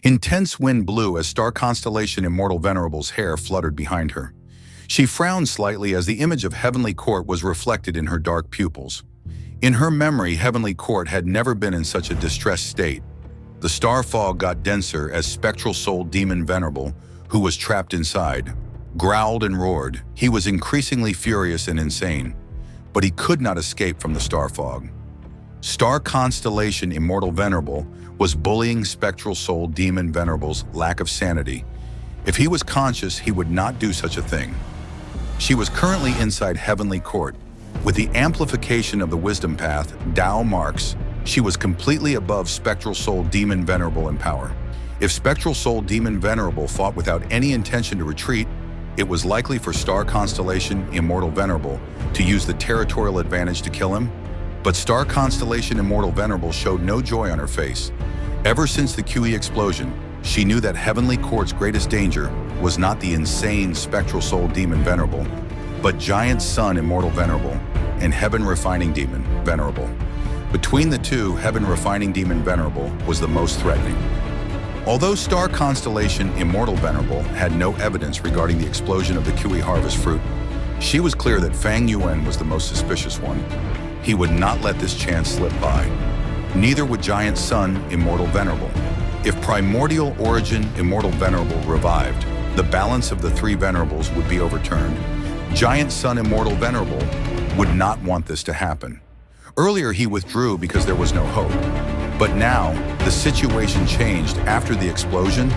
Intense wind blew as star constellation Immortal Venerable's hair fluttered behind her. She frowned slightly as the image of Heavenly Court was reflected in her dark pupils. In her memory, Heavenly Court had never been in such a distressed state. The star fog got denser as spectral soul Demon Venerable, who was trapped inside, growled and roared. He was increasingly furious and insane, but he could not escape from the star fog. Star constellation Immortal Venerable was bullying spectral soul Demon Venerable's lack of sanity. If he was conscious, he would not do such a thing. She was currently inside Heavenly Court. With the amplification of the wisdom path, Tao marks, she was completely above spectral soul Demon Venerable in power. If spectral soul Demon Venerable fought without any intention to retreat, it was likely for star constellation Immortal Venerable to use the territorial advantage to kill him. But star constellation Immortal Venerable showed no joy on her face. Ever since the QE explosion, she knew that Heavenly Court's greatest danger was not the insane spectral soul Demon Venerable, but Giant Sun Immortal Venerable and Heaven Refining Demon Venerable. Between the two, Heaven Refining Demon Venerable was the most threatening. Although star constellation Immortal Venerable had no evidence regarding the explosion of the QE harvest fruit, she was clear that Fang Yuan was the most suspicious one. He would not let this chance slip by. Neither would Giant Sun Immortal Venerable. If Primordial Origin Immortal Venerable revived, the balance of the three Venerables would be overturned. Giant Sun Immortal Venerable would not want this to happen. Earlier he withdrew because there was no hope. But now, the situation changed after the explosion.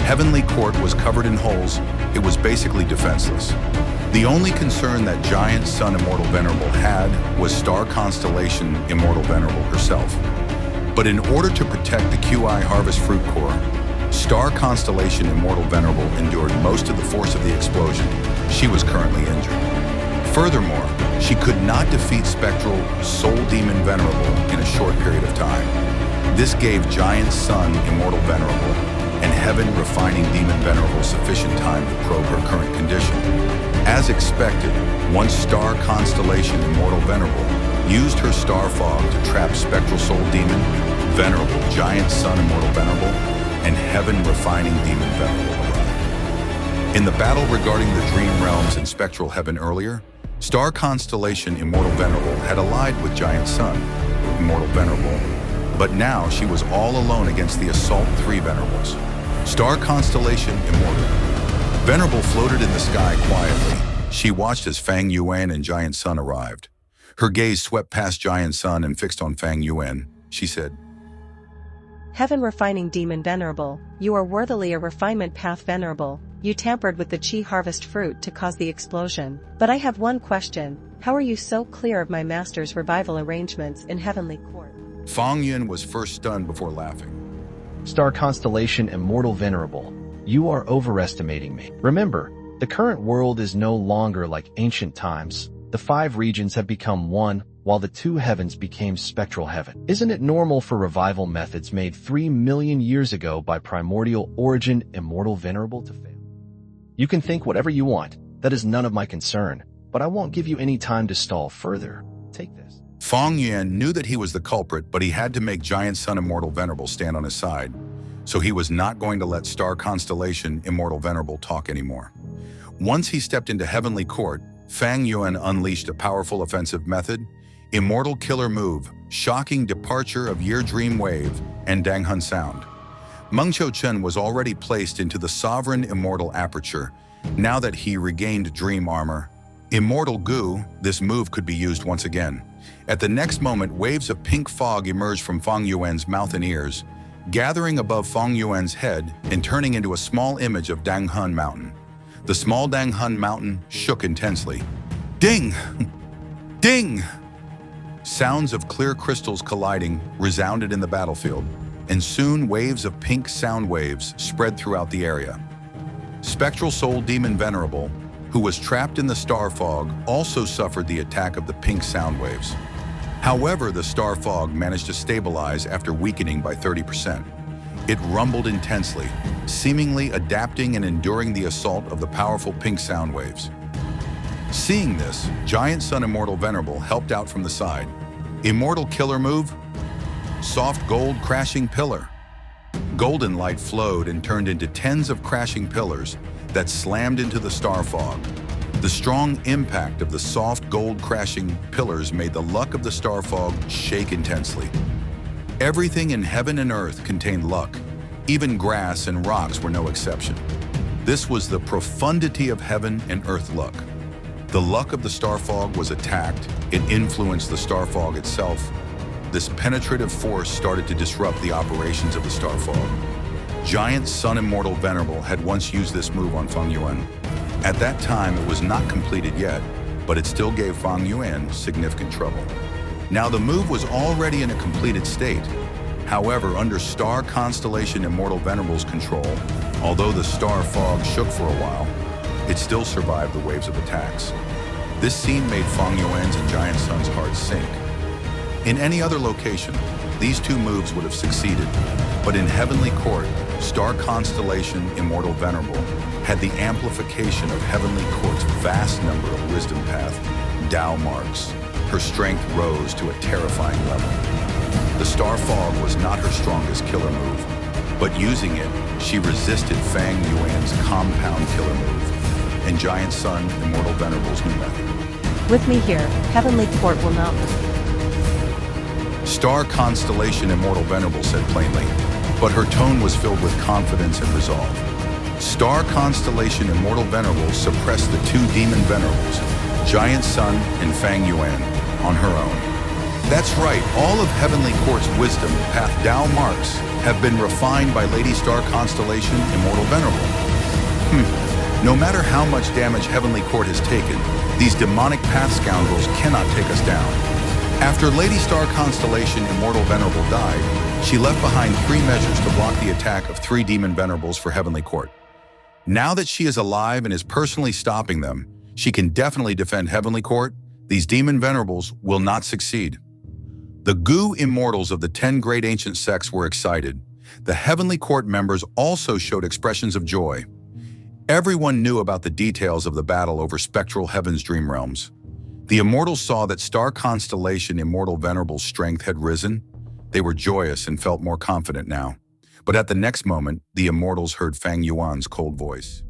Heavenly Court was covered in holes. It was basically defenseless. The only concern that Giant Sun Immortal Venerable had was star constellation Immortal Venerable herself. But in order to protect the QI Harvest Fruit Core, star constellation Immortal Venerable endured most of the force of the explosion. She was currently injured. Furthermore, she could not defeat spectral Soul Demon Venerable in a short period of time. This gave Giant Sun Immortal Venerable and Heaven Refining Demon Venerable sufficient time to probe her current condition. As expected, once star constellation Immortal Venerable used her star fog to trap spectral soul demon Venerable, Giant Sun Immortal Venerable, and Heaven Refining Demon Venerable arrived. In the battle regarding the Dream Realms and Spectral Heaven earlier, star constellation Immortal Venerable had allied with Giant Sun Immortal Venerable, but now she was all alone against the Assault 3 Venerables. Star constellation Immortal Venerable floated in the sky quietly. She watched as Fang Yuan and Giant Sun arrived. Her gaze swept past Giant Sun and fixed on Fang Yuan. She said, Heaven Refining Demon Venerable, you are worthily a refinement path venerable. You tampered with the Qi harvest fruit to cause the explosion. But I have one question. How are you so clear of my master's revival arrangements in Heavenly Court? Fang Yuan was first stunned before laughing. Star constellation Immortal Venerable, you are overestimating me. Remember, the current world is no longer like ancient times. The 5 regions have become one, while the 2 heavens became spectral heaven. Isn't it normal for revival methods made 3 million years ago by Primordial Origin Immortal Venerable to fail? You can think whatever you want. That is none of my concern, but I won't give you any time to stall further. Take this. Fang Yuan knew that he was the culprit, but he had to make Giant Sun Immortal Venerable stand on his side. So he was not going to let star constellation Immortal Venerable talk anymore. Once he stepped into Heavenly Court, Fang Yuan unleashed a powerful offensive method, Immortal Killer Move, Shocking Departure of Year Dream Wave, and Danghun Sound. Meng Qiu Chen was already placed into the Sovereign Immortal Aperture. Now that he regained Dream Armor, Immortal Gu, this move could be used once again. At the next moment, waves of pink fog emerged from Fang Yuan's mouth and ears, gathering above Fang Yuan's head and turning into a small image of Danghun Mountain. The small Danghun Mountain shook intensely. Ding! Ding! Sounds of clear crystals colliding resounded in the battlefield, and soon waves of pink sound waves spread throughout the area. Spectral Soul Demon Venerable, who was trapped in the star fog, also suffered the attack of the pink sound waves. However, the star fog managed to stabilize after weakening by 30%. It rumbled intensely, seemingly adapting and enduring the assault of the powerful pink sound waves. Seeing this, Giant Sun Immortal Venerable helped out from the side. Immortal Killer Move, Soft Gold Crashing Pillar, Golden light flowed and turned into tens of crashing pillars that slammed into the star fog. The strong impact of the soft gold crashing pillars made the luck of the star fog shake intensely. Everything in heaven and earth contained luck. Even grass and rocks were no exception. This was the profundity of heaven and earth luck. The luck of the star fog was attacked. It influenced the star fog itself. This penetrative force started to disrupt the operations of the star fog. Giant Sun Immortal Venerable had once used this move on Feng Yuan. At that time, it was not completed yet, but it still gave Feng Yuan significant trouble. Now the move was already in a completed state. However, under Star Constellation Immortal Venerable's control, although the star fog shook for a while, it still survived the waves of attacks. This scene made Feng Yuan's and Giant Sun's hearts sink. In any other location, these two moves would have succeeded, but in Heavenly Court, Star Constellation Immortal Venerable had the amplification of Heavenly Court's vast number of wisdom path, Dao marks. Her strength rose to a terrifying level. The star fog was not her strongest killer move, but using it, she resisted Feng Yuan's compound killer move and Giant Sun Immortal Venerable's new method. With me here, Heavenly Court will not. Star Constellation Immortal Venerable said plainly, but her tone was filled with confidence and resolve. Star Constellation Immortal Venerable suppressed the two demon venerables, Giant Sun and Feng Yuan, on her own. That's right, all of Heavenly Court's wisdom, path Dao marks, have been refined by Lady Star Constellation Immortal Venerable. No matter how much damage Heavenly Court has taken, these demonic path scoundrels cannot take us down. After Lady Star Constellation Immortal Venerable died, she left behind 3 measures to block the attack of 3 demon venerables for Heavenly Court. Now that she is alive and is personally stopping them, she can definitely defend Heavenly Court. These demon venerables will not succeed. The Gu immortals of the 10 great ancient sects were excited. The Heavenly Court members also showed expressions of joy. Everyone knew about the details of the battle over spectral heaven's dream realms. The immortals saw that Star Constellation Immortal Venerable's strength had risen. They were joyous and felt more confident now. But at the next moment, the immortals heard Feng Yuan's cold voice.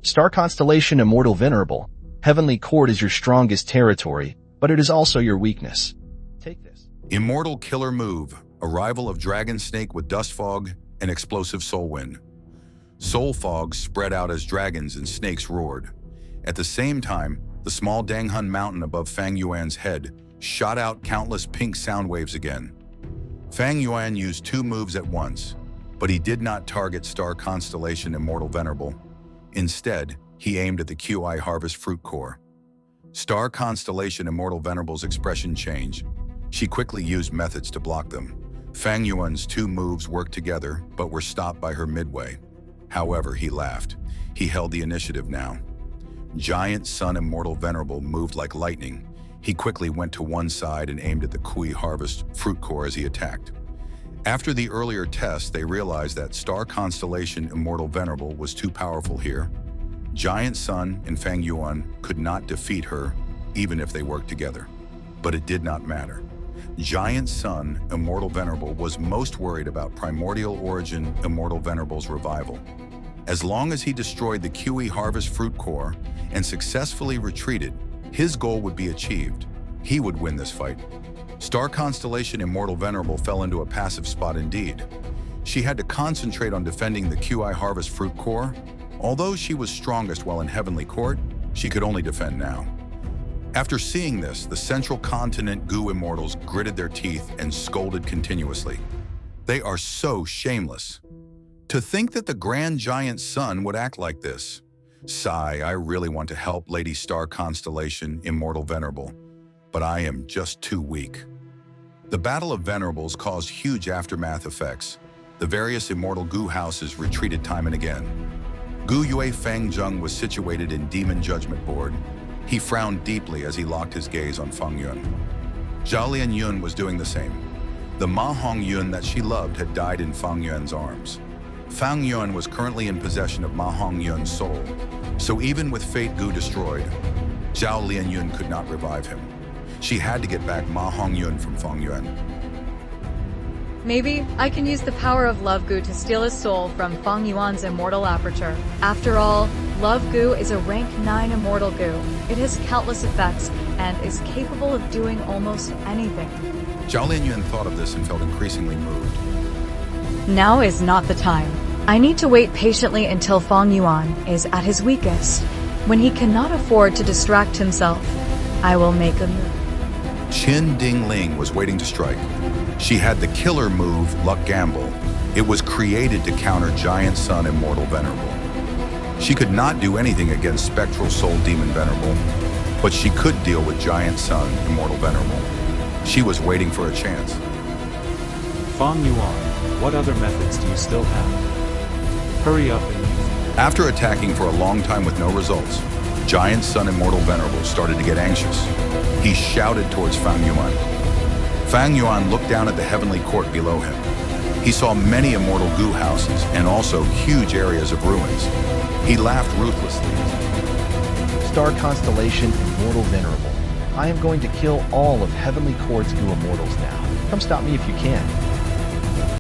Star Constellation Immortal Venerable, Heavenly Court is your strongest territory, but it is also your weakness. Take this. Immortal killer move, arrival of dragon snake with dust fog and explosive soul wind. Soul fog spread out as dragons and snakes roared. At the same time, the small Danghun mountain above Feng Yuan's head shot out countless pink sound waves again. Feng Yuan used 2 moves at once, but he did not target Star Constellation Immortal Venerable. Instead, he aimed at the QI Harvest Fruit Core. Star Constellation Immortal Venerable's expression changed. She quickly used methods to block them. Feng Yuan's 2 moves worked together, but were stopped by her midway. However, he laughed. He held the initiative now. Giant Sun Immortal Venerable moved like lightning. He quickly went to one side and aimed at the Kui Harvest Fruit Core as he attacked. After the earlier test, they realized that Star Constellation Immortal Venerable was too powerful here. Giant Sun and Feng Yuan could not defeat her, even if they worked together. But it did not matter. Giant Sun Immortal Venerable was most worried about Primordial Origin Immortal Venerable's revival. As long as he destroyed the QE Harvest Fruit Core and successfully retreated, his goal would be achieved. He would win this fight. Star Constellation Immortal Venerable fell into a passive spot indeed. She had to concentrate on defending the QI Harvest Fruit Core. Although she was strongest while in Heavenly Court, she could only defend now. After seeing this, the Central Continent Gu Immortals gritted their teeth and scolded continuously. They are so shameless. To think that the Grand Giant Sun would act like this. Sigh, I really want to help Lady Star Constellation Immortal Venerable, but I am just too weak. The Battle of Venerables caused huge aftermath effects. The various immortal Gu houses retreated time and again. Gu Yue Feng Zheng was situated in Demon Judgment Board. He frowned deeply as he locked his gaze on Feng Yun. Zhao Lian Yun was doing the same. The Ma Hong Yun that she loved had died in Feng Yun's arms. Feng Yun was currently in possession of Ma Hong Yun's soul, so even with Fate Gu destroyed, Zhao Lian Yun could not revive him. She had to get back Ma Hong Yun from Feng Yun. Maybe I can use the power of Love Goo to steal his soul from Fang Yuan's immortal aperture. After all, Love Goo is a rank 9 immortal goo. It has countless effects and is capable of doing almost anything. Zhao Linyuan thought of this and felt increasingly moved. Now is not the time. I need to wait patiently until Fang Yuan is at his weakest. When he cannot afford to distract himself, I will make a move. Qin Dingling was waiting to strike. She had the killer move, Luck Gamble. It was created to counter Giant Sun Immortal Venerable. She could not do anything against Spectral Soul Demon Venerable, but she could deal with Giant Sun Immortal Venerable. She was waiting for a chance. Fang Yuan, what other methods do you still have? Hurry up and use. After attacking for a long time with no results, Giant Sun Immortal Venerable started to get anxious. He shouted towards Fang Yuan. Fang Yuan looked down at the heavenly court below him. He saw many immortal goo houses and also huge areas of ruins. He laughed ruthlessly. Star Constellation Immortal Venerable. I am going to kill all of Heavenly Court's goo immortals now. Come stop me if you can.